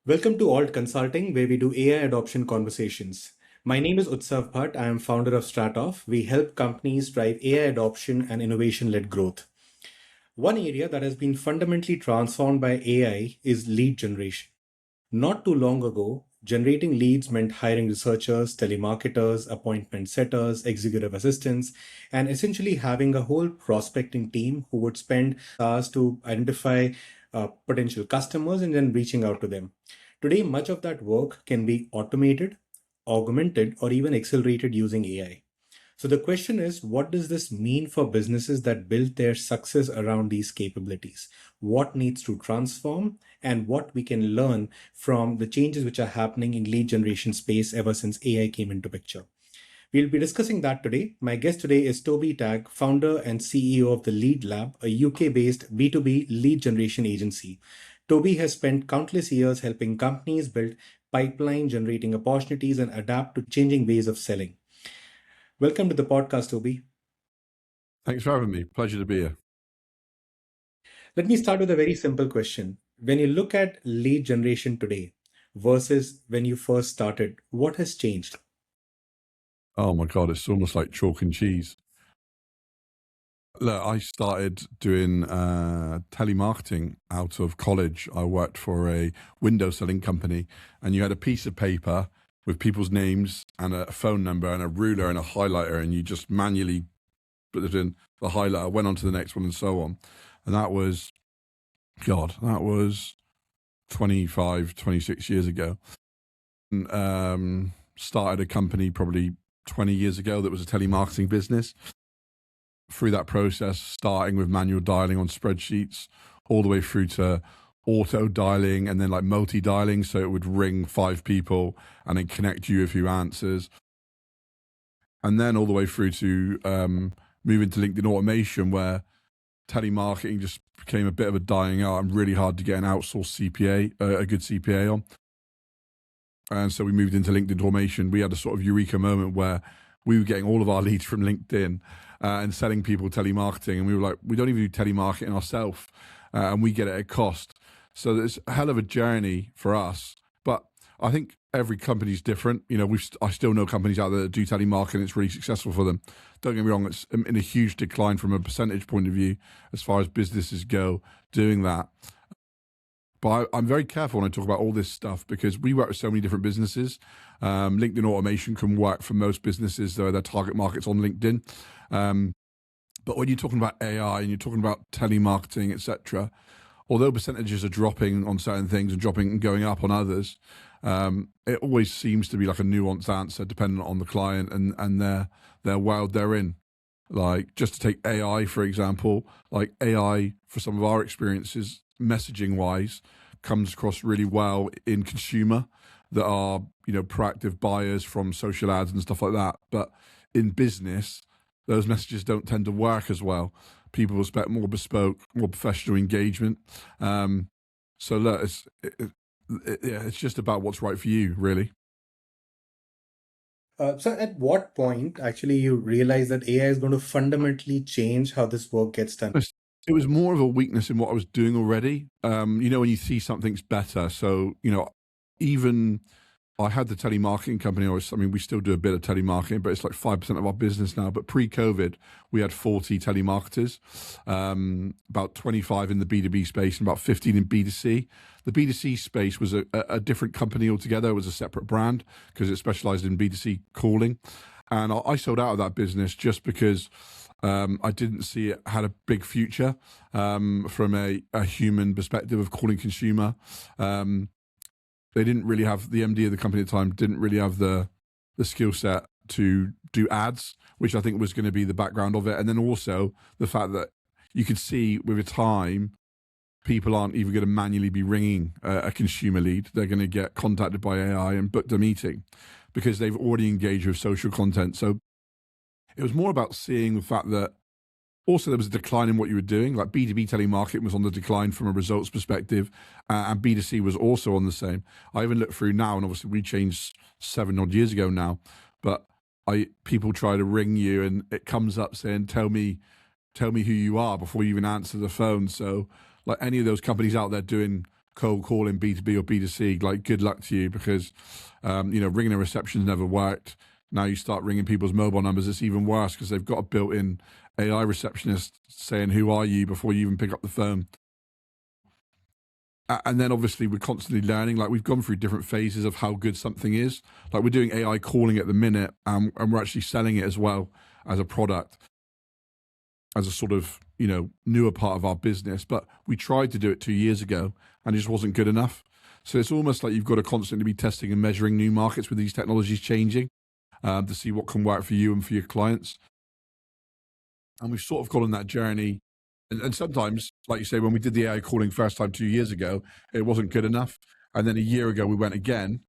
Welcome to Alt Consulting, where we do AI adoption conversations. My name is Utsav Bhatt. I am founder of Stratoff. We help companies drive AI adoption and innovation-led growth. One area that has been fundamentally transformed by AI is lead generation. Not too long ago, generating leads meant hiring researchers, telemarketers, appointment setters, executive assistants, and essentially having a whole prospecting team who would spend hours to identify potential customers and then reaching out to them. Today, much of that work can be automated, augmented, or even accelerated using AI. So the question is, what does this mean for businesses that build their success around these capabilities? What needs to transform and what we can learn from the changes which are happening in lead generation space ever since AI came into picture? We'll be discussing that today. My guest today is Toby Tagg, founder and CEO of the Lead Lab, a UK-based B2B lead generation agency. Toby has spent countless years helping companies build pipeline generating opportunities and adapt to changing ways of selling. Welcome to the podcast, Toby. Thanks for having me. Pleasure to be here. Let me start with a very simple question. When you look at lead generation today versus when you first started, what has changed? Oh my God, it's almost like chalk and cheese. Look, I started doing telemarketing out of college. I worked for a window selling company, and you had a piece of paper with people's names and a phone number and a ruler and a highlighter, and you just manually put it in the highlighter, went on to the next one, and so on. And that was 25, 26 years ago. And, started a company probably 20 years ago that was a telemarketing business. Through that process, starting with manual dialing on spreadsheets, all the way through to auto dialing and then like multi-dialing, so it would ring 5 people and then connect you with who answers. And then all the way through to moving to LinkedIn automation, where telemarketing just became a bit of a dying art and really hard to get an outsourced CPA, a good CPA on. And so we moved into LinkedIn automation. We had a sort of eureka moment where we were getting all of our leads from LinkedIn and selling people telemarketing. And we were like, we don't even do telemarketing ourselves, and we get it at cost. So it's a hell of a journey for us. But I think every company's different. You know, I still know companies out there that do telemarketing. It's really successful for them. Don't get me wrong, it's in a huge decline from a percentage point of view as far as businesses go doing that. But I'm very careful when I talk about all this stuff because we work with so many different businesses. LinkedIn automation can work for most businesses, though their target market's on LinkedIn. But when you're talking about AI and you're talking about telemarketing, etc., although percentages are dropping on certain things and dropping and going up on others, it always seems to be like a nuanced answer depending on the client and their world they're in. Like, just to take AI, for example, like AI, for some of our experiences, messaging wise, comes across really well in consumer that are, you know, proactive buyers from social ads and stuff like that. But in business, those messages don't tend to work as well. People expect more bespoke, more professional engagement. So look, it's just about what's right for you, really. So at what point actually you realize that AI is going to fundamentally change how this work gets done? It was more of a weakness in what I was doing already. You know, when you see something's better. So, you know, even I had the telemarketing company. I mean, we still do a bit of telemarketing, but it's like 5% of our business now. But pre-COVID, we had 40 telemarketers, about 25 in the B2B space and about 15 in B2C. The B2C space was a different company altogether. It was a separate brand because it specialized in B2C calling. And I sold out of that business just because I didn't see it had a big future from a human perspective of calling consumer. They didn't really have, the MD of the company at the time didn't really have the skill set to do ads, which I think was going to be the background of it. And then also the fact that you could see with time, people aren't even going to manually be ringing a consumer lead. They're going to get contacted by AI and booked a meeting because they've already engaged with social content. So it was more about seeing the fact that also there was a decline in what you were doing. Like B2B telemarketing was on the decline from a results perspective, and B2C was also on the same. I even look through now, and obviously we changed 7 odd years ago now, but people try to ring you and it comes up saying, tell me who you are before you even answer the phone. So like any of those companies out there doing cold calling B2B or B2C, like good luck to you, because ringing a reception's never worked. Now you start ringing people's mobile numbers, it's even worse because they've got a built-in AI receptionist saying, who are you, before you even pick up the phone. And then obviously we're constantly learning. Like, we've gone through different phases of how good something is. Like, we're doing AI calling at the minute, and we're actually selling it as well as a product, as a sort of, newer part of our business. But we tried to do it 2 years ago and it just wasn't good enough. So it's almost like you've got to constantly be testing and measuring new markets with these technologies changing, to see what can work for you and for your clients. And we've sort of gone on that journey. And sometimes, like you say, when we did the AI calling first time 2 years ago, it wasn't good enough. And then a year ago, we went again.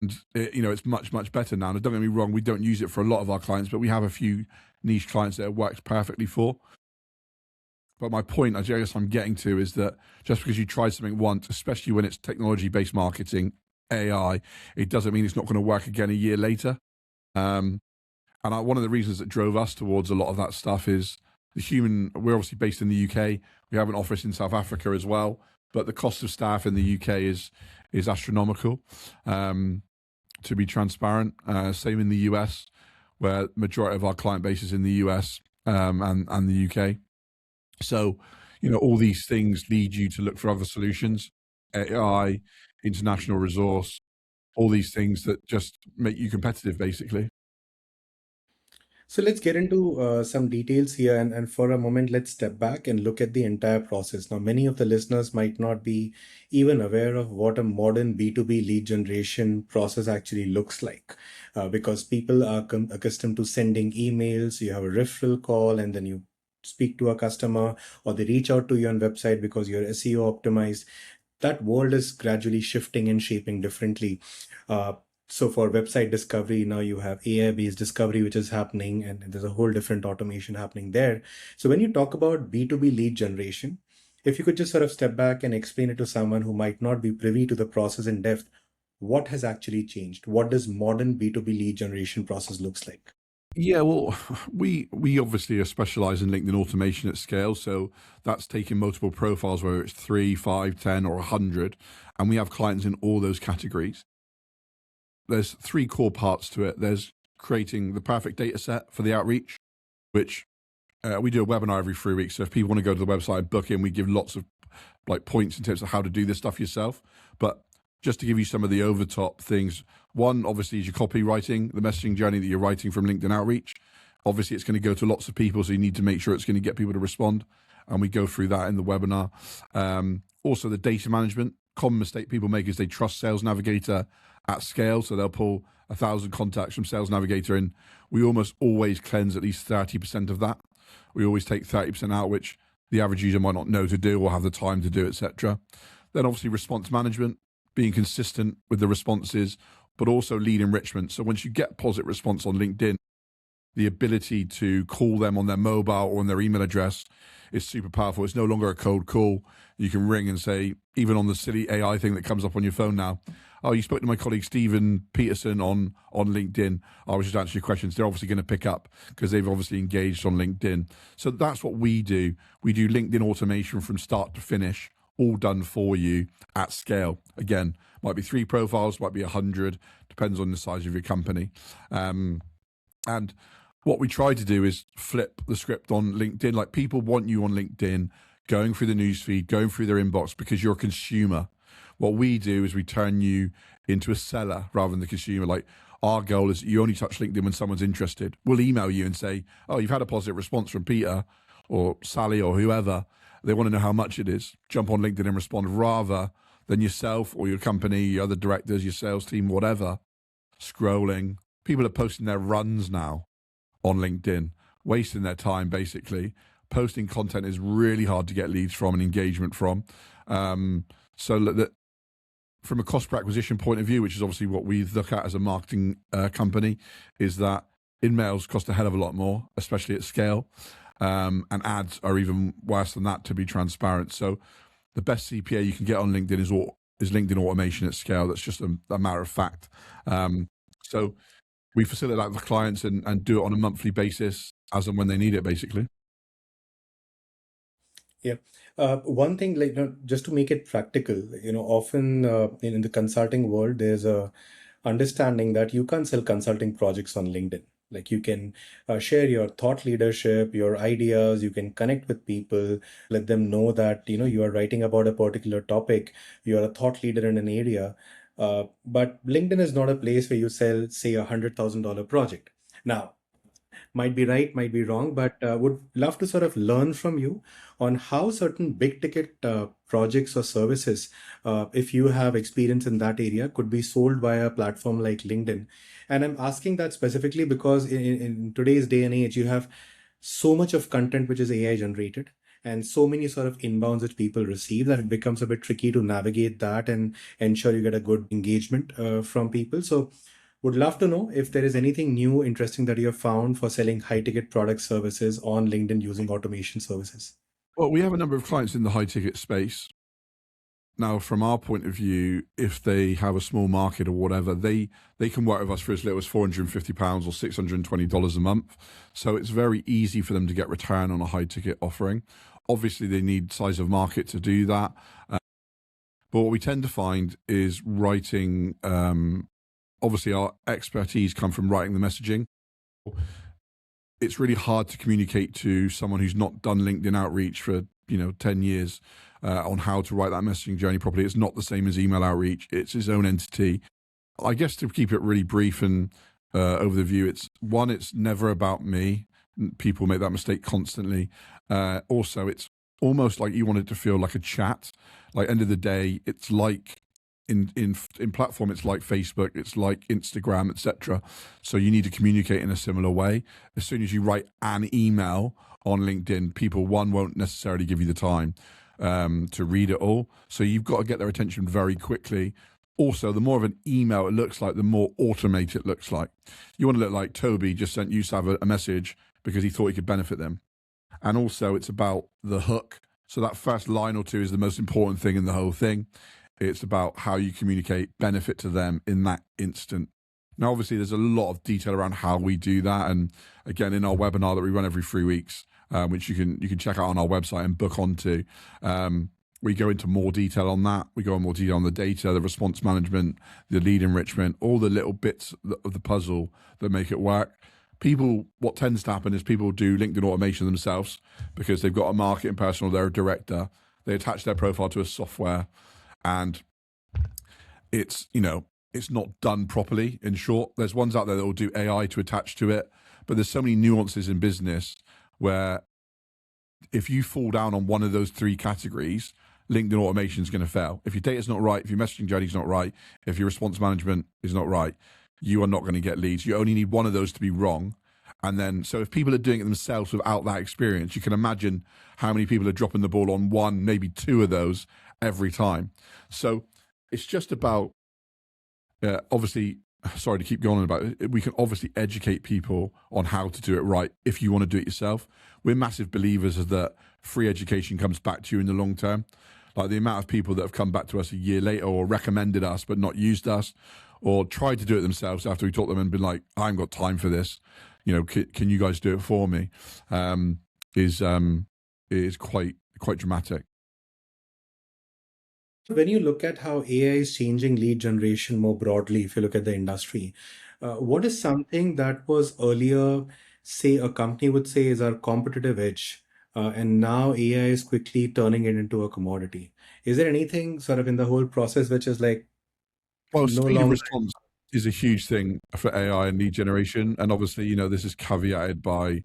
And it's much, much better now. And don't get me wrong, we don't use it for a lot of our clients, but we have a few niche clients that it works perfectly for. But my point, I guess I'm getting to, is that just because you try something once, especially when it's technology-based marketing, AI, it doesn't mean it's not going to work again a year later. And one of the reasons that drove us towards a lot of that stuff is we're obviously based in the UK. We have an office in South Africa as well, but the cost of staff in the UK is astronomical, to be transparent. Same in the US, where majority of our client base is in the US, and the UK. So, all these things lead you to look for other solutions, AI, international resource, all these things that just make you competitive, basically. So let's get into some details here. And for a moment, let's step back and look at the entire process. Now, many of the listeners might not be even aware of what a modern B2B lead generation process actually looks like, because people are accustomed to sending emails, you have a referral call, and then you speak to a customer, or they reach out to you on website because you're SEO optimized. That world is gradually shifting and shaping differently. So for website discovery, now you have AI-based discovery, which is happening, and there's a whole different automation happening there. So when you talk about B2B lead generation, if you could just sort of step back and explain it to someone who might not be privy to the process in depth, what has actually changed? What does modern B2B lead generation process looks like? Yeah, well, we obviously are specialized in LinkedIn automation at scale. So that's taking multiple profiles, whether it's 3, 5, 10, or 100. And we have clients in all those categories. There's 3 core parts to it. There's creating the perfect data set for the outreach, which we do a webinar every 3 weeks. So if people want to go to the website, book in, we give lots of points and tips of how to do this stuff yourself. But just to give you some of the overtop things, one, obviously, is your copywriting, the messaging journey that you're writing from LinkedIn outreach. Obviously, it's going to go to lots of people, so you need to make sure it's going to get people to respond. And we go through that in the webinar. Also, the data management. Common mistake people make is they trust Sales Navigator at scale. So they'll pull 1,000 contacts from Sales Navigator, and we almost always cleanse at least 30% of that. We always take 30% out, which the average user might not know to do or have the time to do, etc. Then obviously response management, being consistent with the responses, but also lead enrichment. So once you get positive response on LinkedIn, the ability to call them on their mobile or on their email address is super powerful. It's no longer a cold call. You can ring and say, even on the silly AI thing that comes up on your phone now, oh, you spoke to my colleague Stephen Peterson on LinkedIn. I was just answering your questions. They're obviously going to pick up because they've obviously engaged on LinkedIn. So that's what we do. We do LinkedIn automation from start to finish, all done for you at scale. Again, might be 3 profiles, might be 100, depends on the size of your company. And what we try to do is flip the script on LinkedIn. Like, people want you on LinkedIn, going through the newsfeed, going through their inbox, because you're a consumer. What we do is we turn you into a seller rather than the consumer. Like, our goal is you only touch LinkedIn when someone's interested. We'll email you and say, oh, you've had a positive response from Peter or Sally or whoever. They want to know how much it is. Jump on LinkedIn and respond, rather than yourself or your company, your other directors, your sales team, whatever, scrolling. People are posting their runs now on LinkedIn, wasting their time, basically. Posting content is really hard to get leads from and engagement from. So that from a cost per acquisition point of view, which is obviously what we look at as a marketing company, is that in-mails cost a hell of a lot more, especially at scale. And ads are even worse than that, to be transparent. So the best CPA you can get on LinkedIn is LinkedIn automation at scale. That's just a matter of fact. So we facilitate that with clients and do it on a monthly basis as and when they need it, basically. Yeah. One thing, like, just to make it practical, often in the consulting world, there's a understanding that you can't sell consulting projects on LinkedIn. Like you can share your thought leadership, your ideas, you can connect with people, let them know that, you are writing about a particular topic, you are a thought leader in an area. But LinkedIn is not a place where you sell, say, $100,000 project. Now, might be right, might be wrong, but would love to sort of learn from you on how certain big ticket projects or services, if you have experience in that area, could be sold via a platform like LinkedIn. And I'm asking that specifically because in today's day and age, you have so much of content which is AI generated and so many sort of inbounds which people receive that it becomes a bit tricky to navigate that and ensure you get a good engagement from people. So would love to know if there is anything new, interesting that you have found for selling high ticket product services on LinkedIn using automation services. Well, we have a number of clients in the high ticket space. Now, from our point of view, if they have a small market or whatever, they can work with us for as little as £450 or $620 a month. So it's very easy for them to get return on a high ticket offering. Obviously, they need size of market to do that. But what we tend to find is writing, obviously our expertise come from writing the messaging. It's really hard to communicate to someone who's not done LinkedIn outreach for 10 years on how to write that messaging journey properly. It's not the same as email outreach. It's its own entity. I guess to keep it really brief and over the view, it's never about me. People make that mistake constantly. Also, it's almost like you want it to feel like a chat. Like end of the day, it's like in platform, it's like Facebook, it's like Instagram, etc. So you need to communicate in a similar way. As soon as you write an email on LinkedIn, people won't necessarily give you the time to read it all. So you've got to get their attention very quickly. Also, the more of an email it looks like, the more automated it looks like. You want to look like Toby just sent Utsav a message because he thought he could benefit them. And also, it's about the hook. So that first line or two is the most important thing in the whole thing. It's about how you communicate benefit to them in that instant. Now, obviously, there's a lot of detail around how we do that. And again, in our webinar that we run every 3 weeks, which you can check out on our website and book onto, we go into more detail on that. We go in more detail on the data, the response management, the lead enrichment, all the little bits of the puzzle that make it work. What tends to happen is people do LinkedIn automation themselves because they've got a marketing person or they're a director. They attach their profile to a software and it's not done properly. In short, there's ones out there that will do AI to attach to it, but there's so many nuances in business where if you fall down on one of those three categories, LinkedIn automation is going to fail. If your data's not right, if your messaging journey is not right, if your response management is not right, you are not going to get leads. You only need one of those to be wrong. And then, so if people are doing it themselves without that experience, you can imagine how many people are dropping the ball on one, maybe two of those every time. So it's just about, obviously, sorry to keep going on about it. We can obviously educate people on how to do it right if you want to do it yourself. We're massive believers that free education comes back to you in the long term. Like the amount of people that have come back to us a year later or recommended us but not used us or tried to do it themselves after we taught them and been like, I haven't got time for this. Can you guys do it for me? Is quite dramatic. When you look at how AI is changing lead generation more broadly, if you look at the industry, what is something that was earlier, say, a company would say is our competitive edge, and now AI is quickly turning it into a commodity? Is there anything sort of in the whole process which is like Well, no speed of longer? response is a huge thing for AI and lead generation. And obviously, this is caveated by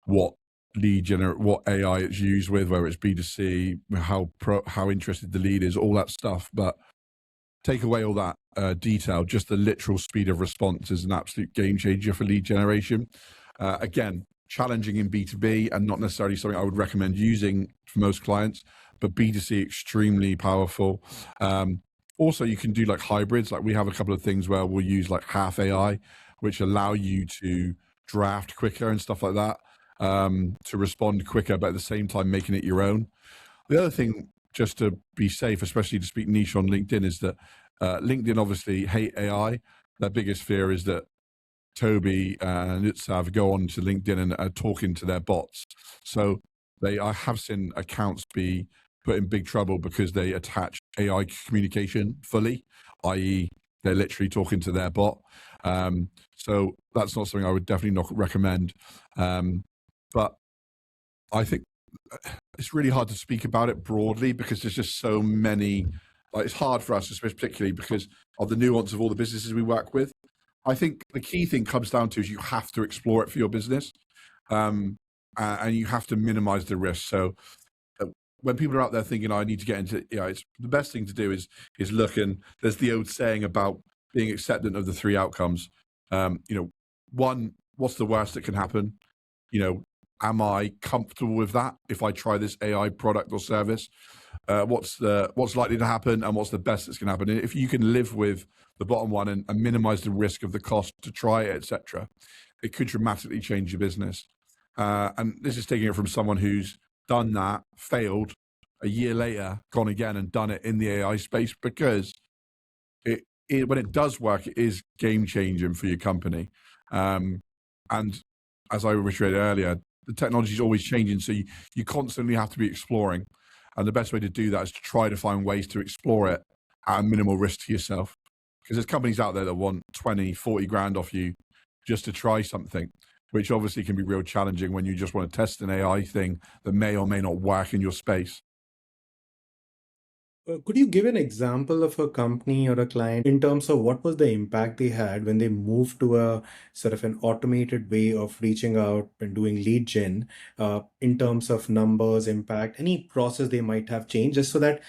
what what AI it's used with, whether it's B2C, how interested the lead is, all that stuff. But take away all that detail, just the literal speed of response is an absolute game changer for lead generation. Again, challenging in B2B and not necessarily something I would recommend using for most clients, but B2C extremely powerful. Also, you can do like hybrids. Like we have a couple of things where we'll use like half AI, which allow you to draft quicker and stuff like that, to respond quicker, but at the same time making it your own. The other thing, just to be safe, especially to speak niche on LinkedIn, is that LinkedIn obviously hate AI. Their biggest fear is that Toby and Utsav go on to LinkedIn and are talking to their bots. So I have seen accounts be put in big trouble because they attach AI communication fully, i.e., they're literally talking to their bot. So that's not something I would definitely not recommend. But I think it's really hard to speak about it broadly because there's just so many. Like, it's hard for us, particularly because of the nuance of all the businesses we work with. I think the key thing comes down to is you have to explore it for your business, and you have to minimize the risk. So when people are out there thinking, I need to get into, it's the best thing to do is look. And there's the old saying about being acceptant of the three outcomes. One, what's the worst that can happen? Am I comfortable with that if I try this AI product or service? What's likely to happen, and what's the best that's going to happen? And if you can live with the bottom one and minimize the risk of the cost to try it, etc., it could dramatically change your business. And this is taking it from someone who's done that, failed, a year later, gone again and done it in the AI space, because when it does work, it is game changing for your company. And as I reiterated earlier, the technology is always changing, so you constantly have to be exploring. And the best way to do that is to try to find ways to explore it at a minimal risk to yourself. Because there's companies out there that want 20, 40 grand off you just to try something, which obviously can be real challenging when you just want to test an AI thing that may or may not work in your space. Could you give an example of a company or a client in terms of what was the impact they had when they moved to a sort of an automated way of reaching out and doing lead gen, in terms of numbers, impact, any process they might have changed, just so that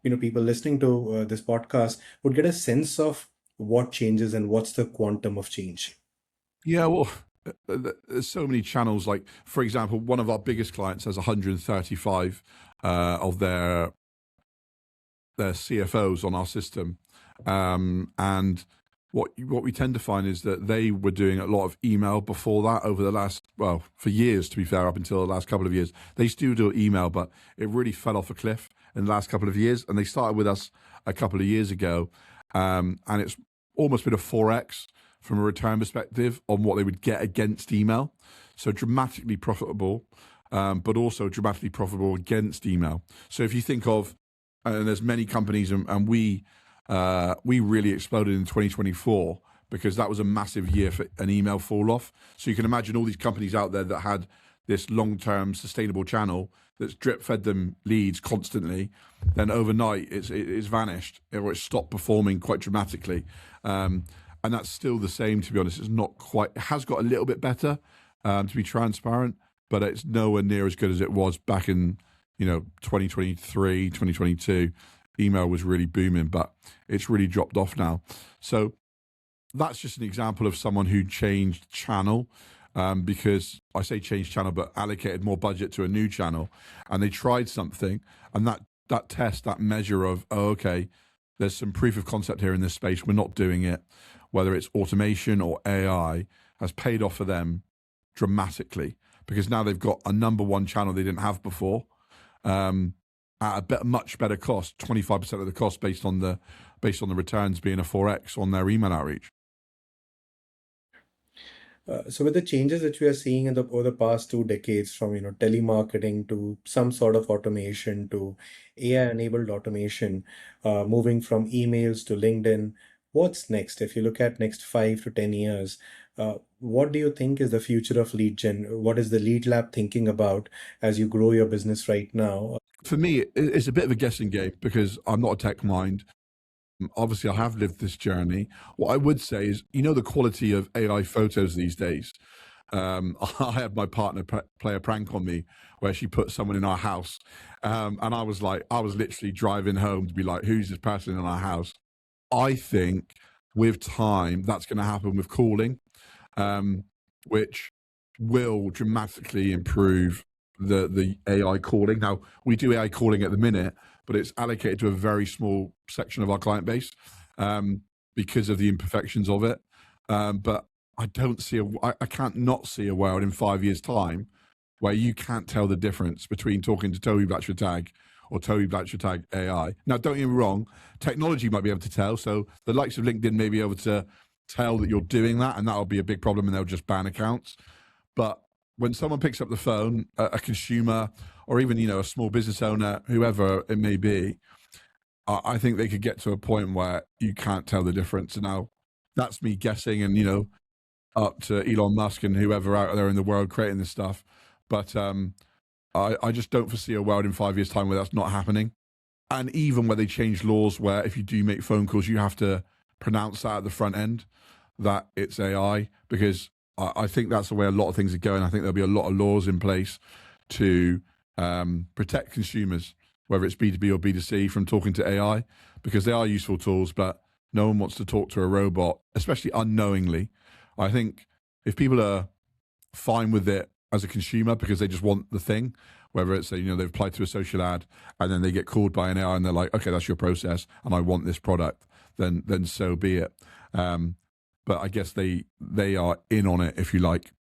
people listening to this podcast would get a sense of what changes and what's the quantum of change? Yeah, well, there's so many channels. Like, for example, one of our biggest clients has 135 of their CFOs on our system, and what we tend to find is that they were doing a lot of email before that over the last, for years, to be fair, up until the last couple of years. They still do email, but it really fell off a cliff in the last couple of years, and they started with us a couple of years ago, and it's almost been a 4x from a return perspective on what they would get against email. So dramatically profitable, but also dramatically profitable against email. So if you think of, and there's many companies, and we really exploded in 2024 because that was a massive year for an email fall off. So you can imagine all these companies out there that had this long-term sustainable channel that's drip fed them leads constantly. Then overnight it's vanished, or it's stopped performing quite dramatically. And that's still the same, to be honest. It's not quite, it has got a little bit better, to be transparent, but it's nowhere near as good as it was back in 2023, 2022. Email was really booming, but it's really dropped off now. So that's just an example of someone who changed channel, because I say changed channel, but allocated more budget to a new channel, and they tried something, and that test, that measure of, okay, there's some proof of concept here in this space, we're not doing it, whether it's automation or AI, has paid off for them dramatically, because now they've got a number one channel they didn't have before, at a much better cost, 25% of the cost based on the returns being a 4x on their email outreach. So with the changes that we are seeing over the past 2 decades, from telemarketing to some sort of automation to AI-enabled automation, moving from emails to LinkedIn, what's next? If you look at next 5 to 10 years, what do you think is the future of lead gen? What is the Lead Lab thinking about as you grow your business right now? For me, it's a bit of a guessing game because I'm not a tech mind. Obviously, I have lived this journey. What I would say is, the quality of AI photos these days. I had my partner play a prank on me where she put someone in our house, and I was literally driving home to be like, who's this person in our house? I think with time, that's going to happen with calling, which will dramatically improve the AI calling. Now, we do AI calling at the minute, but it's allocated to a very small section of our client base, because of the imperfections of it. But I can't not see a world in 5 years' time where you can't tell the difference between talking to Toby Blatchford-Tagg or Toby Blatchford-Tagg AI. Now, don't get me wrong, technology might be able to tell. So the likes of LinkedIn may be able to tell that you're doing that, and that'll be a big problem, and they'll just ban accounts. But when someone picks up the phone, a consumer or even, you know, a small business owner, whoever it may be, I think they could get to a point where you can't tell the difference. Now, that's me guessing, and, you know, up to Elon Musk and whoever out there in the world creating this stuff. But I just don't foresee a world in 5 years' time where that's not happening. And even where they change laws where if you do make phone calls, you have to pronounce that at the front end that it's AI, because I think that's the way a lot of things are going. I think there'll be a lot of laws in place to protect consumers, whether it's B2B or B2C, from talking to AI, because they are useful tools, but no one wants to talk to a robot, especially unknowingly. I think if people are fine with it as a consumer because they just want the thing, whether it's, you know, they've applied to a social ad and then they get called by an AI and they're like, okay, that's your process and I want this product, then so be it. But I guess they are in on it, if you like,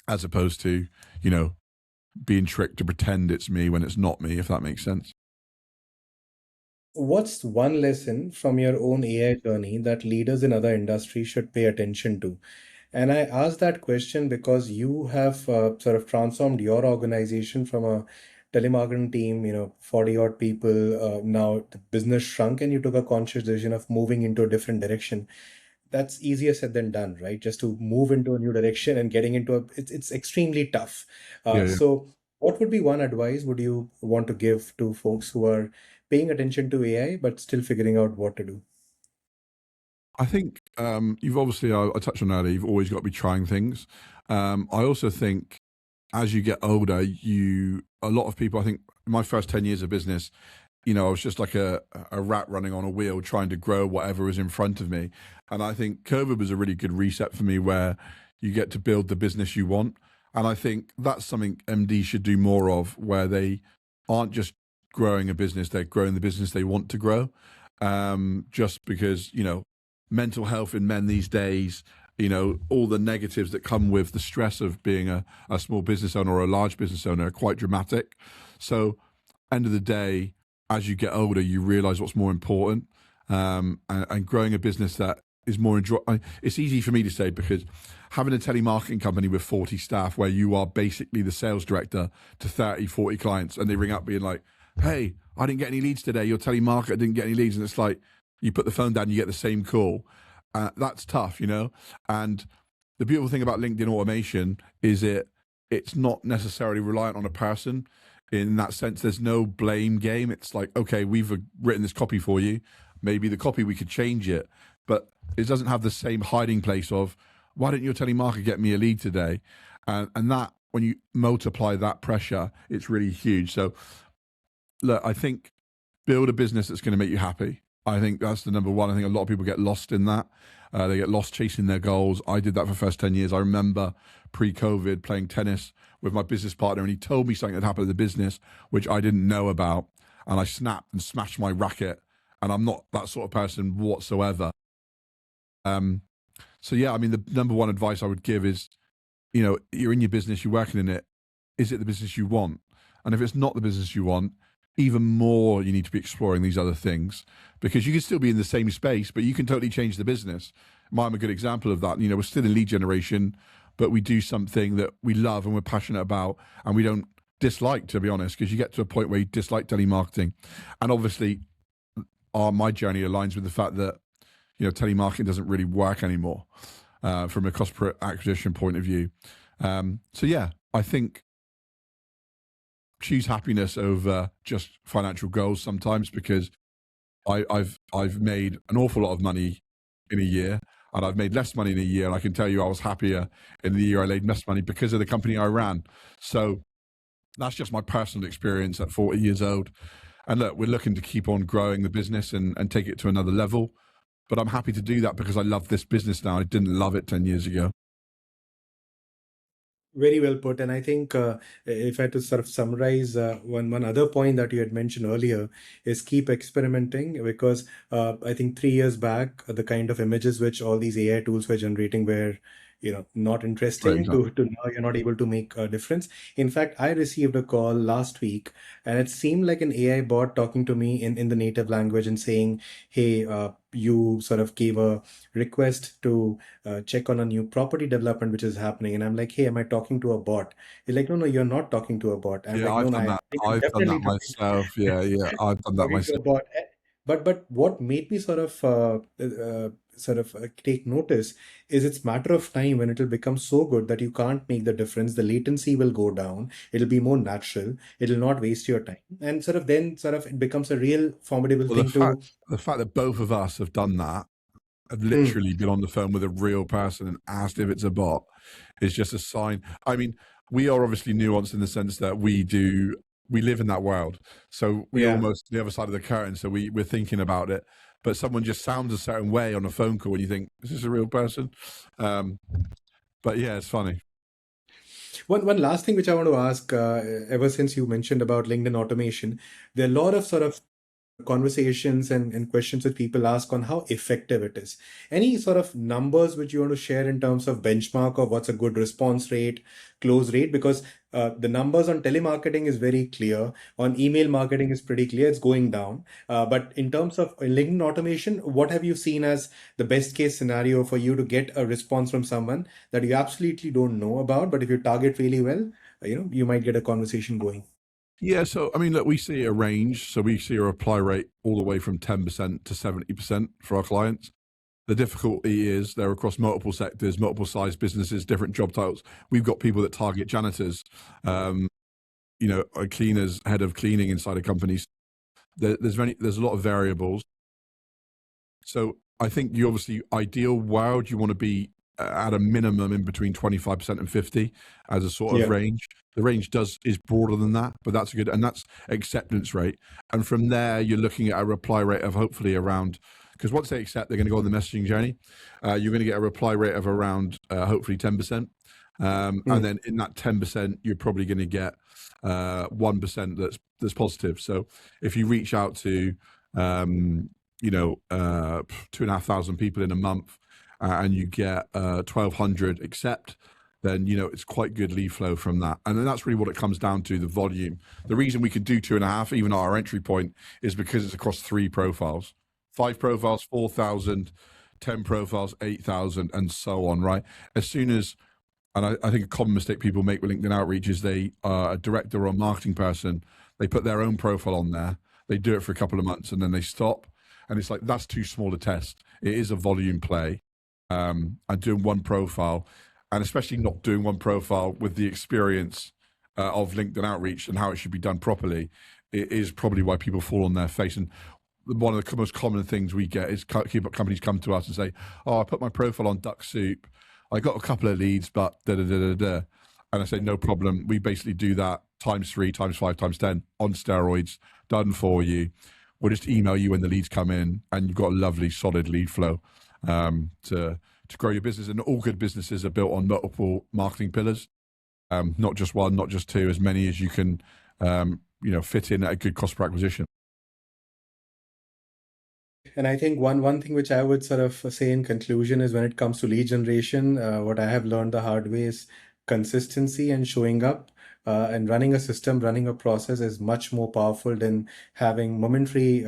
as opposed to, you know, being tricked to pretend it's me when it's not me, if that makes sense. What's one lesson from your own AI journey that leaders in other industries should pay attention to? And I ask that question because you have sort of transformed your organization from a telemarketing team, 40 odd people. Now the business shrunk and you took a conscious decision of moving into a different direction. That's easier said than done, right? Just to move into a new direction and getting into it's extremely tough. Yeah, yeah. So what would be one advice would you want to give to folks who are paying attention to AI but still figuring out what to do? I think you've obviously, I touched on earlier, you've always got to be trying things. I also think as you get older, a lot of people, I think my first 10 years of business, you know, I was just like a rat running on a wheel trying to grow whatever was in front of me. And I think COVID was a really good reset for me where you get to build the business you want. And I think that's something MD should do more of, where they aren't just growing a business, they're growing the business they want to grow. Just because, you know, mental health in men these days, you know, all the negatives that come with the stress of being a small business owner or a large business owner are quite dramatic. So, end of the day, as you get older, you realize what's more important, and growing a business that is more it's easy for me to say because having a telemarketing company with 40 staff where you are basically the sales director to 30, 40 clients, and they ring up being like, hey, I didn't get any leads today. Your telemarketer didn't get any leads. And it's like, you put the phone down, you get the same call. That's tough, you know? And the beautiful thing about LinkedIn automation is it's not necessarily reliant on a person. In that sense, there's no blame game. It's like, okay, we've written this copy for you. Maybe the copy, we could change it, but it doesn't have the same hiding place of, why didn't your telemarketer get me a lead today? And that, when you multiply that pressure, it's really huge. So look, I think build a business that's going to make you happy. I think that's the number one. I think a lot of people get lost in that. They get lost chasing their goals. I did that for the first 10 years. I remember pre-COVID playing tennis with my business partner, and he told me something that happened in the business, which I didn't know about. And I snapped and smashed my racket. And I'm not that sort of person whatsoever. So yeah, I mean, the number one advice I would give is, you know, you're in your business, you're working in it. Is it the business you want? And if it's not the business you want, even more you need to be exploring these other things, because you can still be in the same space, but you can totally change the business. I'm a good example of that. You know, we're still in lead generation, but we do something that we love and we're passionate about and we don't dislike, to be honest, because you get to a point where you dislike telemarketing. And obviously my journey aligns with the fact that, you know, telemarketing doesn't really work anymore from a cost per acquisition point of view. So yeah, I think choose happiness over just financial goals sometimes, because I've made an awful lot of money in a year, and I've made less money in a year, and I can tell you I was happier in the year I made less money because of the company I ran. So that's just my personal experience at 40 years old. And look, we're looking to keep on growing the business and take it to another level. But I'm happy to do that because I love this business now. I didn't love it 10 years ago. Very well put. And I think if I had to sort of summarize one other point that you had mentioned earlier is keep experimenting, because I think 3 years back, the kind of images which all these AI tools were generating were, not Great interesting example. to now you're not able to make a difference. In fact, I received a call last week, and it seemed like an AI bot talking to me in the native language and saying, "Hey, you sort of gave a request to check on a new property development which is happening." And I'm like, "Hey, am I talking to a bot?" He's like, "No, no, you're not talking to a bot." I'm Yeah, like, "No, I've no, done I that. think I'm I've done that definitely talking myself. Yeah, yeah, I've done that talking to myself. a bot." But what made me sort of take notice is it's matter of time when it'll become so good that you can't make the difference. The latency will go down. It'll be more natural. It'll not waste your time, and sort of it becomes a real formidable Well, thing to. the fact that both of us have done that, have Hmm, literally been on the phone with a real person and asked if it's a bot, is just a sign. I mean, we are obviously nuanced in the sense that we live in that world, so we yeah. almost the other side of the curtain. So we're thinking about it, but someone just sounds a certain way on a phone call, and you think, is this a real person? Um, but yeah, it's funny. One last thing which I want to ask, ever since you mentioned about LinkedIn automation, there are a lot of sort of conversations and questions that people ask on how effective it is. Any sort of numbers which you want to share in terms of benchmark of what's a good response rate, close rate? Because the numbers on telemarketing is very clear. On email marketing is pretty clear. It's going down. But in terms of LinkedIn automation, what have you seen as the best case scenario for you to get a response from someone that you absolutely don't know about, but if you target really well, you might get a conversation going. Yeah, so I mean, look, we see a range. So we see a reply rate all the way from 10% to 70% for our clients. The difficulty is they're across multiple sectors, multiple size businesses, different job titles. We've got people that target janitors, um, cleaners, head of cleaning inside of companies. There's a lot of variables. So I think you obviously ideal world you want to be at a minimum in between 25% and 50 as a sort of Yeah. range. The range is broader than that, but that's good, and that's acceptance rate. And from there, you're looking at a reply rate of hopefully around, because once they accept, they're going to go on the messaging journey. You're going to get a reply rate of around hopefully 10%, and Hmm. then in that 10%, you're probably going to get 1% that's positive. So if you reach out to 2,500 people in a month, and you get 1,200 accept, then it's quite good lead flow from that. And then that's really what it comes down to, the volume. The reason we could do 2.5, even at our entry point, is because it's across 3 profiles, 5 profiles, 4,000, 10 profiles, 8,000, and so on. Right? As soon as and I think a common mistake people make with LinkedIn outreach is they are a director or a marketing person. They put their own profile on there. They do it for a couple of months and then they stop. And it's like, that's too small a test. It is a volume play. And doing one profile, and especially not doing one profile with the experience of LinkedIn outreach and how it should be done properly, it is probably why people fall on their face. And one of the most common things we get is companies come to us and say, "Oh, I put my profile on Duck Soup. I got a couple of leads, but da da da da da." And I say, "No problem. We basically do that times 3, times 5, times 10 on steroids, done for you. We'll just email you when the leads come in, and you've got a lovely, solid lead flow to grow your business." And all good businesses are built on multiple marketing pillars, not just one, not just two, as many as you can, fit in at a good cost per acquisition. And I think one thing which I would sort of say in conclusion is when it comes to lead generation, what I have learned the hard way is consistency and showing up. And running a system, running a process is much more powerful than having momentary,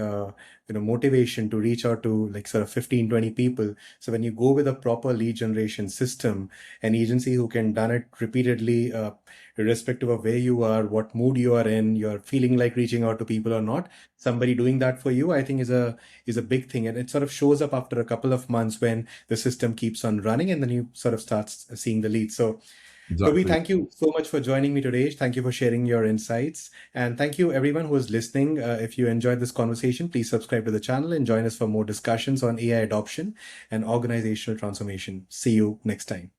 motivation to reach out to like sort of 15, 20 people. So when you go with a proper lead generation system, an agency who can done it repeatedly, irrespective of where you are, what mood you are in, you're feeling like reaching out to people or not, somebody doing that for you, I think is a big thing. And it sort of shows up after a couple of months when the system keeps on running and then you sort of start seeing the lead. So Toby, Exactly. thank you so much for joining me today. Thank you for sharing your insights. And thank you everyone who is listening. If you enjoyed this conversation, please subscribe to the channel and join us for more discussions on AI adoption and organizational transformation. See you next time.